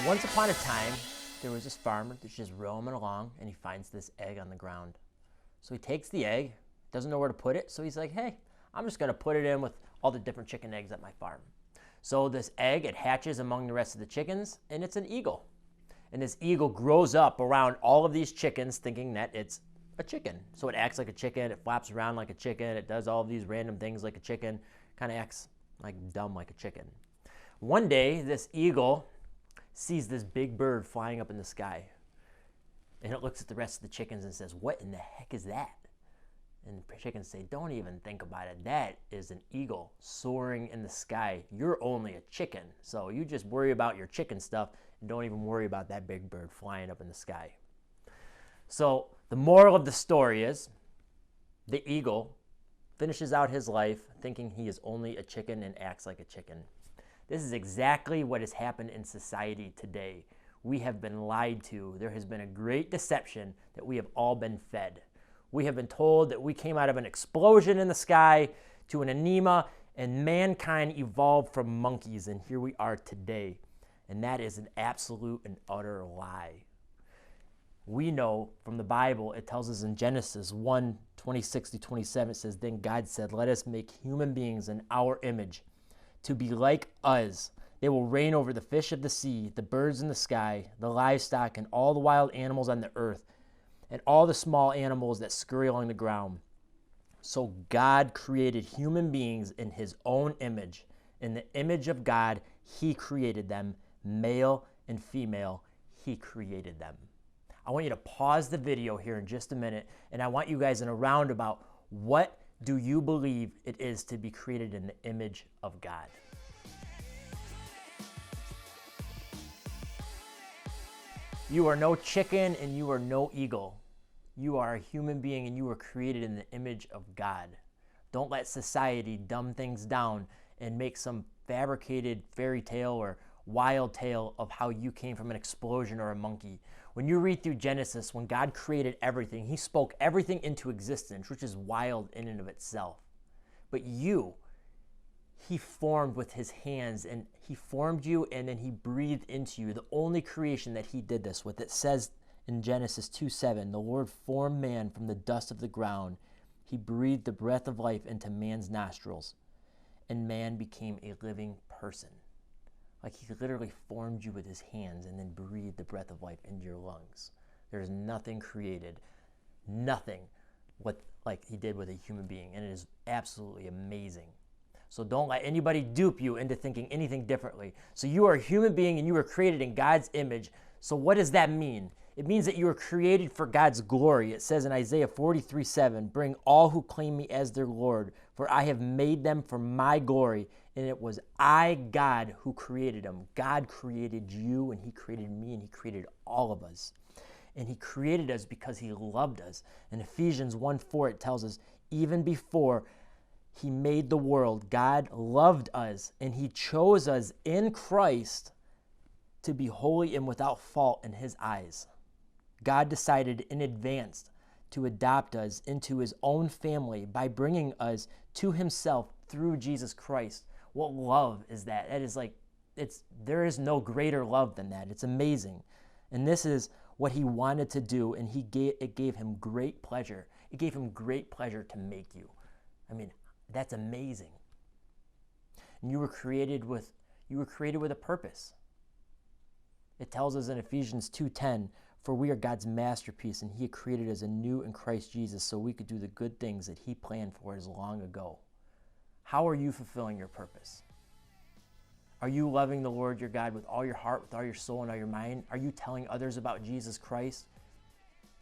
Once upon a time, there was this farmer that's just roaming along, and he finds this egg on the ground. So he takes the egg, doesn't know where to put it, so he's like, hey, I'm just going to put it in with all the different chicken eggs at my farm. So this egg, it hatches among the rest of the chickens, and it's an eagle. And this eagle grows up around all of these chickens thinking that it's a chicken. So it acts like a chicken, it flaps around like a chicken, it does all of these random things like a chicken, kind of acts like dumb like a chicken. One day, this eagle sees this big bird flying up in the sky. And it looks at the rest of the chickens and says, what in the heck is that? And the chickens say, don't even think about it. That is an eagle soaring in the sky. You're only a chicken. So you just worry about your chicken stuff and don't even worry about that big bird flying up in the sky. So the moral of the story is the eagle finishes out his life thinking he is only a chicken and acts like a chicken. This is exactly what has happened in society today. We have been lied to. There has been a great deception that we have all been fed. We have been told that we came out of an explosion in the sky to an anema, and mankind evolved from monkeys, and here we are today. And that is an absolute and utter lie. We know from the Bible, it tells us in Genesis 1:26-27, it says, then God said, let us make human beings in our image, to be like us. They will reign over the fish of the sea, the birds in the sky, the livestock, and all the wild animals on the earth, and all the small animals that scurry along the ground. So God created human beings in his own image. In the image of God, he created them. Male and female, he created them. I want you to pause the video here in just a minute, and I want you guys in a roundabout, what do you believe it is to be created in the image of God? You are no chicken and you are no eagle. You are a human being and you were created in the image of God. Don't let society dumb things down and make some fabricated fairy tale or wild tale of how you came from an explosion or a monkey. When you read through Genesis, when God created everything, he spoke everything into existence, which is wild in and of itself. But you, he formed with his hands, and he formed you, and then he breathed into you. The only creation that he did this with, it says in Genesis 2:7, the Lord formed man from the dust of the ground. He breathed the breath of life into man's nostrils, and man became a living person. Like he literally formed you with his hands and then breathed the breath of life into your lungs. There's nothing created, nothing like he did with a human being, and it is absolutely amazing. So don't let anybody dupe you into thinking anything differently. So you are a human being and you were created in God's image. So what does that mean? It means that you were created for God's glory. It says in Isaiah 43:7, bring all who claim me as their Lord, for I have made them for my glory. And it was I, God, who created them. God created you, and he created me, and he created all of us. And he created us because he loved us. In Ephesians 1:4, it tells us, even before he made the world, God loved us, and he chose us in Christ to be holy and without fault in his eyes. God decided in advance to adopt us into his own family by bringing us to himself through Jesus Christ. What love is that? That is there is no greater love than that. It's amazing. And this is what he wanted to do, and it gave him great pleasure. It gave him great pleasure to make you. I mean, that's amazing. And you were created with a purpose. It tells us in Ephesians 2:10, for we are God's masterpiece, and he had created us anew in Christ Jesus so we could do the good things that he planned for us long ago. How are you fulfilling your purpose? Are you loving the Lord your God with all your heart, with all your soul, and all your mind? Are you telling others about Jesus Christ?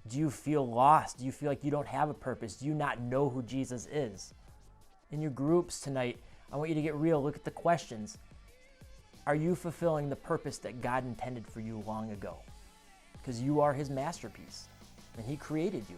Do you feel lost? Do you feel like you don't have a purpose? Do you not know who Jesus is? In your groups tonight, I want you to get real. Look at the questions. Are you fulfilling the purpose that God intended for you long ago? Because you are his masterpiece, and he created you.